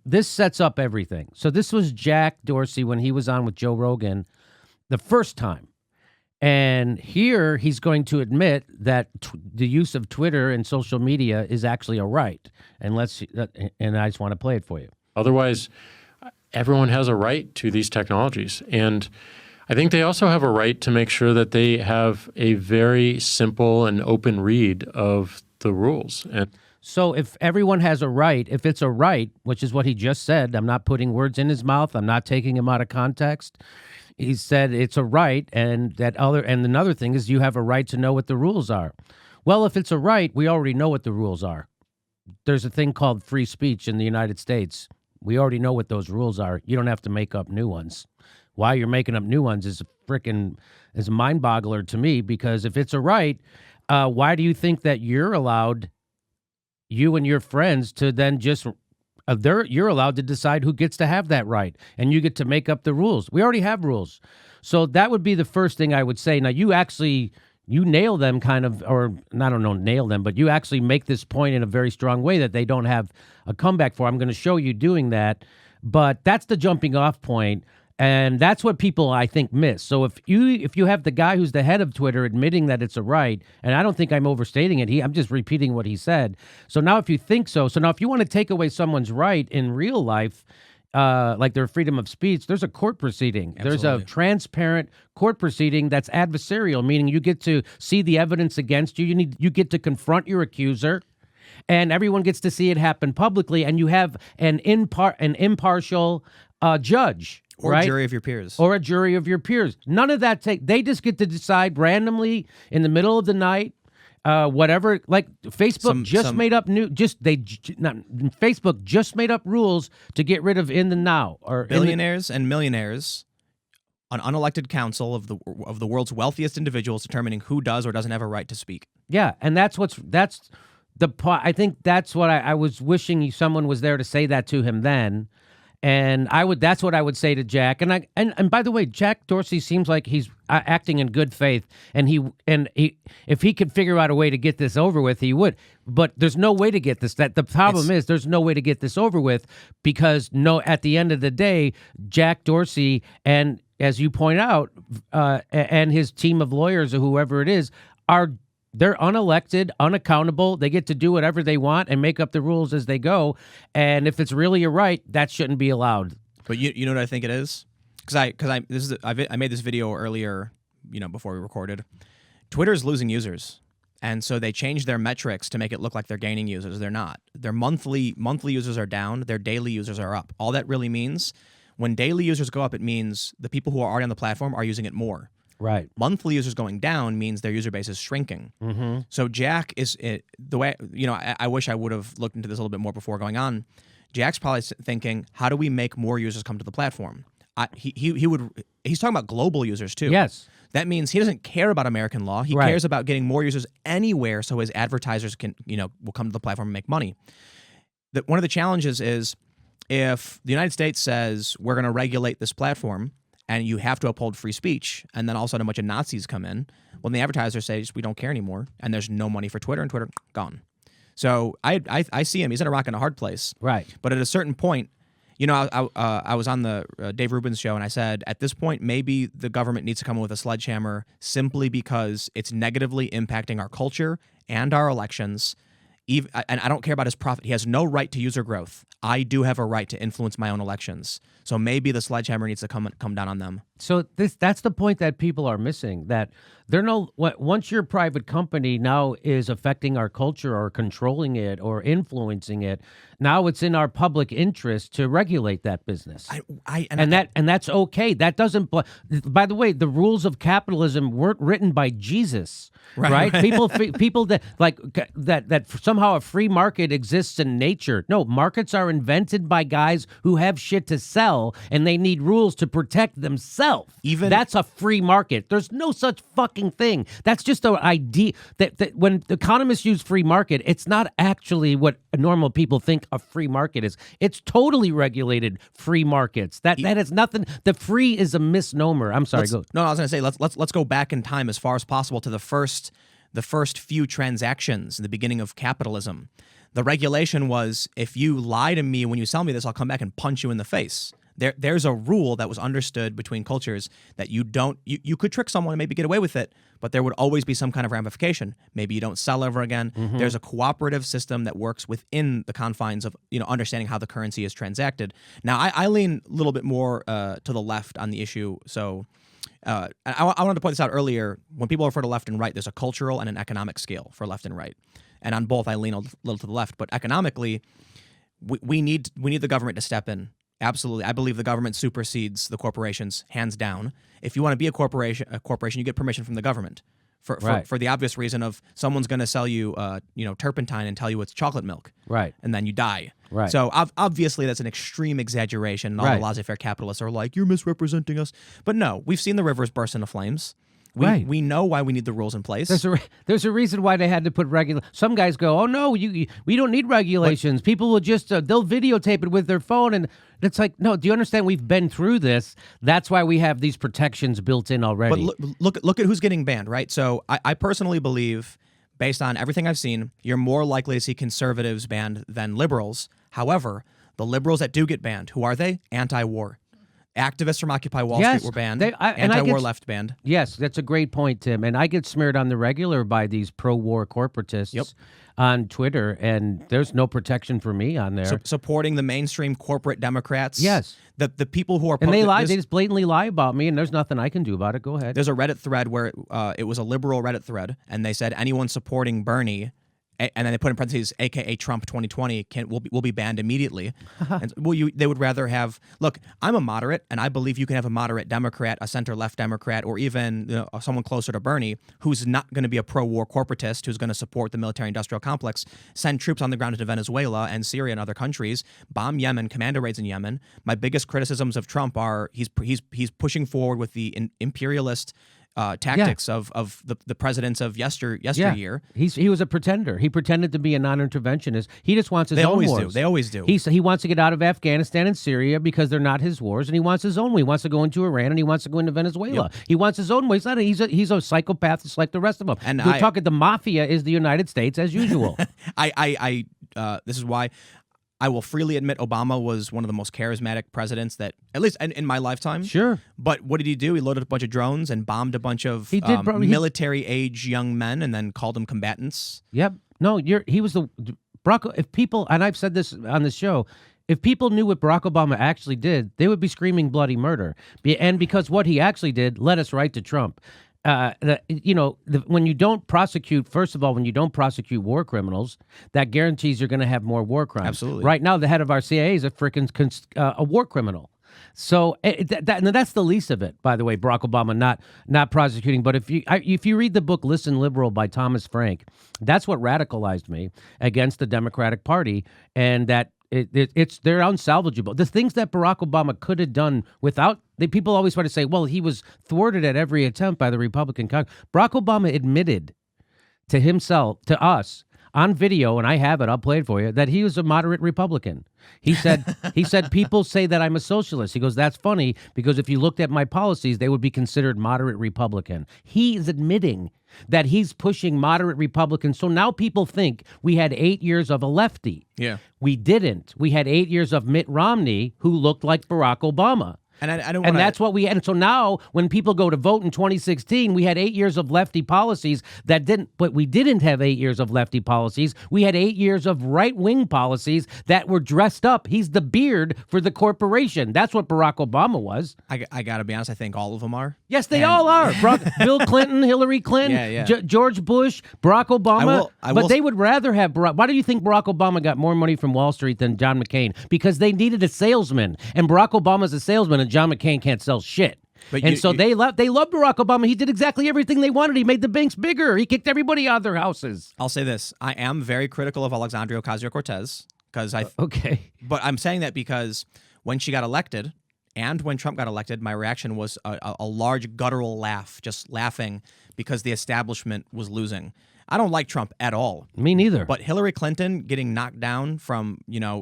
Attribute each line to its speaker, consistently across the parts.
Speaker 1: this sets up everything. So this was Jack Dorsey when he was on with Joe Rogan the first time. And here he's going to admit that the use of Twitter and social media is actually a right. And I just want to play it for you.
Speaker 2: Otherwise, everyone has a right to these technologies. And I think they also have a right to make sure that they have a very simple and open read of the rules. And
Speaker 1: so if everyone has a right, if it's a right, which is what he just said, I'm not putting words in his mouth, I'm not taking him out of context. He said it's a right, and another thing is you have a right to know what the rules are. Well, if it's a right, we already know what the rules are. There's a thing called free speech in the United States. We already know what those rules are. You don't have to make up new ones. Why you're making up new ones is a mind boggler to me, because if it's a right, why do you think that you're allowed, you and your friends, to then just you're allowed to decide who gets to have that right, and you get to make up the rules. We already have rules. So that would be the first thing I would say. Now, you nail them kind of, or I don't know, nail them, but you actually make this point in a very strong way that they don't have a comeback for. I'm going to show you doing that, but that's the jumping off point. And that's what people, I think, miss. So if you have the guy who's the head of Twitter admitting that it's a right, and I don't think I'm overstating it, I'm just repeating what he said. So now if you think so now if you want to take away someone's right in real life, like their freedom of speech, there's a court proceeding. Absolutely. There's a transparent court proceeding that's adversarial, meaning you get to see the evidence against you. You get to confront your accuser, and everyone gets to see it happen publicly, and you have an impartial judge.
Speaker 3: Or
Speaker 1: right?
Speaker 3: A jury of your peers.
Speaker 1: Or a jury of your peers. None of that. They just get to decide randomly in the middle of the night, whatever. Like Facebook Facebook just made up rules to get rid of in the now. Or
Speaker 3: billionaires and millionaires, an unelected council of the world's wealthiest individuals determining who does or doesn't have a right to speak.
Speaker 1: Yeah, and that's the part. I think that's what I was wishing someone was there to say that to him then. And that's what I would say to Jack. And by the way, Jack Dorsey seems like he's acting in good faith. And if he could figure out a way to get this over with, he would. But there's no way to get this. The problem is there's no way to get this over with, because at the end of the day, Jack Dorsey, and as you point out, and his team of lawyers or whoever it is, they're unelected, unaccountable. They get to do whatever they want and make up the rules as they go. And if it's really a right, that shouldn't be allowed.
Speaker 3: But you know what I think it is? Because I made this video earlier, before we recorded. Twitter's losing users, and so they changed their metrics to make it look like they're gaining users. They're not. Their monthly users are down. Their daily users are up. All that really means, when daily users go up, it means the people who are already on the platform are using it more.
Speaker 1: Right.
Speaker 3: Monthly users going down means their user base is shrinking. Mm-hmm. So Jack the way, I wish I would have looked into this a little bit more before going on. Jack's probably thinking, how do we make more users come to the platform? He's talking about global users too.
Speaker 1: Yes.
Speaker 3: That means he doesn't care about American law. He cares about getting more users anywhere so his advertisers will come to the platform and make money. One of the challenges is, if the United States says we're going to regulate this platform, and you have to uphold free speech, and then all of a sudden a bunch of Nazis come in, well, the advertisers say, we don't care anymore, and there's no money for Twitter, and Twitter, gone. So I see him. He's in a rock and a hard place.
Speaker 1: Right.
Speaker 3: But at a certain point, I was on the Dave Rubin's show, and I said, at this point, maybe the government needs to come in with a sledgehammer simply because it's negatively impacting our culture and our elections. And I don't care about his profit. He has no right to user growth. I do have a right to influence my own elections. So maybe the sledgehammer needs to come down on them.
Speaker 1: So that's the point that people are missing, that once your private company now is affecting our culture or controlling it or influencing it, now it's in our public interest to regulate that businthat that's okay. That doesn't. By the way, the rules of capitalism weren't written by Jesus, right? People that somehow a free market exists in nature. No, markets are invented by guys who have shit to sell, and they need rules to protect themselves. That's a free market. There's no such fucking thing. That's just an idea that when economists use free market, it's not actually what normal people think a free market is. It's totally regulated free markets. That has nothing. The free is a misnomer. I'm sorry.
Speaker 3: I was going to say let's go back in time as far as possible to the first few transactions in the beginning of capitalism. The regulation was, if you lie to me when you sell me this, I'll come back and punch you in the face. There's a rule that was understood between cultures that you could trick someone and maybe get away with it, but there would always be some kind of ramification. Maybe you don't sell ever again. There's a cooperative system that works within the confines of understanding how the currency is transacted. Now, I lean a little bit more to the left on the issue. So I wanted to point this out earlier. When people refer to left and right, there's a cultural and an economic scale for left and right. And on both, I lean a little to the left. But economically, we need the government to step in. Absolutely. I believe the government supersedes the corporations, hands down. If you want to be a corporation, you get permission from the government for the obvious reason of someone's going to sell you, turpentine and tell you it's chocolate milk.
Speaker 1: Right.
Speaker 3: And then you die.
Speaker 1: Right.
Speaker 3: So obviously that's an extreme exaggeration. And all the laissez-faire capitalists are like, you're misrepresenting us. But no, we've seen the rivers burst into flames. We know why we need the rules in place.
Speaker 1: There's a reason why they had to put Some guys go, oh no, we don't need regulations. People will just they'll videotape it with their phone, and it's like, no. Do you understand? We've been through this. That's why we have these protections built in already.
Speaker 3: But look at who's getting banned, right? So I personally believe, based on everything I've seen, you're more likely to see conservatives banned than liberals. However, the liberals that do get banned, who are they? Anti-war. Activists from Occupy Wall Street were banned. Anti-war left banned.
Speaker 1: Yes, that's a great point, Tim. And I get smeared on the regular by these pro-war corporatists on Twitter, and there's no protection for me on there.
Speaker 3: Supporting the mainstream corporate Democrats.
Speaker 1: Yes.
Speaker 3: The people who are...
Speaker 1: And they lie. They just blatantly lie about me, and there's nothing I can do about it. Go ahead.
Speaker 3: There's a Reddit thread where it was a liberal Reddit thread, and they said anyone supporting Bernie... And then they put in parentheses, AKA Trump 2020, will be banned immediately. And, they would rather have. Look, I'm a moderate, and I believe you can have a moderate Democrat, a center-left Democrat, or even someone closer to Bernie, who's not going to be a pro-war corporatist, who's going to support the military-industrial complex, send troops on the ground into Venezuela and Syria and other countries, bomb Yemen, commando raids in Yemen. My biggest criticisms of Trump are he's pushing forward with the imperialist tactics of the presidents of yesteryear.
Speaker 1: He was a pretender. He pretended to be a non-interventionist. He just wants his own wars.
Speaker 3: They always do.
Speaker 1: He wants to get out of Afghanistan and Syria because they're not his wars, and he wants his own way. He wants to go into Iran, and he wants to go into Venezuela. He wants his own way. He's a psychopath just like the rest of them. And we're talking the mafia is the United States as usual.
Speaker 3: This is why I will freely admit Obama was one of the most charismatic presidents that, at least in my lifetime.
Speaker 1: Sure.
Speaker 3: But what did he do? He loaded a bunch of drones and bombed a bunch of military-age young men and then called them combatants.
Speaker 1: Yep. No, he was the Barack. If people, and I've said this on the show, if people knew what Barack Obama actually did, they would be screaming bloody murder. And because what he actually did led us right to Trump. When you don't prosecute, first of all, when you don't prosecute war criminals, that guarantees you're going to have more war crimes.
Speaker 3: Absolutely.
Speaker 1: Right now, the head of our CIA is a freaking a war criminal. So that's the least of it, by the way, Barack Obama not prosecuting. But if you read the book Listen Liberal by Thomas Frank, that's what radicalized me against the Democratic Party, and that they're unsalvageable. The things that Barack Obama could have done without people always try to say, well, he was thwarted at every attempt by the Republican Congress. Barack Obama admitted to himself, to us, on video, and I have it, I'll play it for you, that he was a moderate Republican. He said people say that I'm a socialist. He goes, that's funny because if you looked at my policies, they would be considered moderate Republican. He is admitting that he's pushing moderate Republicans. So now people think we had 8 years of a lefty.
Speaker 3: Yeah.
Speaker 1: We didn't. We had 8 years of Mitt Romney, who looked like Barack Obama.
Speaker 3: And
Speaker 1: that's what we had. And so now when people go to vote in 2016, we had 8 years of lefty policies but we didn't have 8 years of lefty policies. We had 8 years of right-wing policies that were dressed up. He's the beard for the corporation. That's what Barack Obama was.
Speaker 3: I got to be honest, I think all of them are.
Speaker 1: Yes, they all are. Bill Clinton, Hillary Clinton, George Bush, Barack Obama. But they would rather have Barack. Why do you think Barack Obama got more money from Wall Street than John McCain? Because they needed a salesman. And Barack Obama's a salesman, and John McCain can't sell shit. They loved Barack Obama. He did exactly everything they wanted. He made the banks bigger. He kicked everybody out of their houses.
Speaker 3: I'll say this. I am very critical of Alexandria Ocasio-Cortez.
Speaker 1: Okay.
Speaker 3: But I'm saying that because when she got elected and when Trump got elected, my reaction was a large guttural laugh, just laughing because the establishment was losing. I don't like Trump at all.
Speaker 1: Me neither.
Speaker 3: But Hillary Clinton getting knocked down from,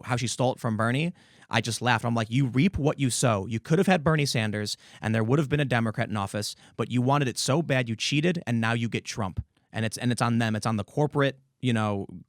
Speaker 3: how she stole it from Bernie, I just laughed. I'm like, you reap what you sow. You could have had Bernie Sanders, and there would have been a Democrat in office, but you wanted it so bad you cheated, and now you get Trump. And it's on them. It's on the corporate,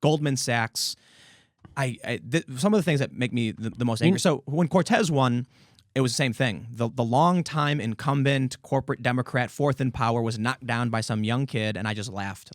Speaker 3: Goldman Sachs. some of the things that make me the most angry. So when Cortez won, it was the same thing. The longtime incumbent corporate Democrat, fourth in power, was knocked down by some young kid, and I just laughed.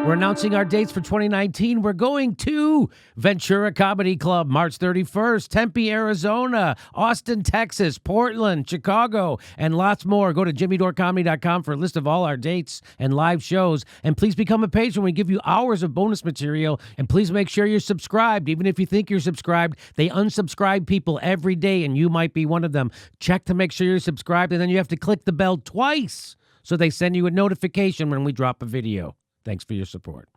Speaker 1: We're announcing our dates for 2019. We're going to Ventura Comedy Club, March 31st, Tempe, Arizona, Austin, Texas, Portland, Chicago, and lots more. Go to jimmydorecomedy.com for a list of all our dates and live shows. And please become a patron. We give you hours of bonus material. And please make sure you're subscribed. Even if you think you're subscribed, they unsubscribe people every day, and you might be one of them. Check to make sure you're subscribed, and then you have to click the bell twice so they send you a notification when we drop a video. Thanks for your support.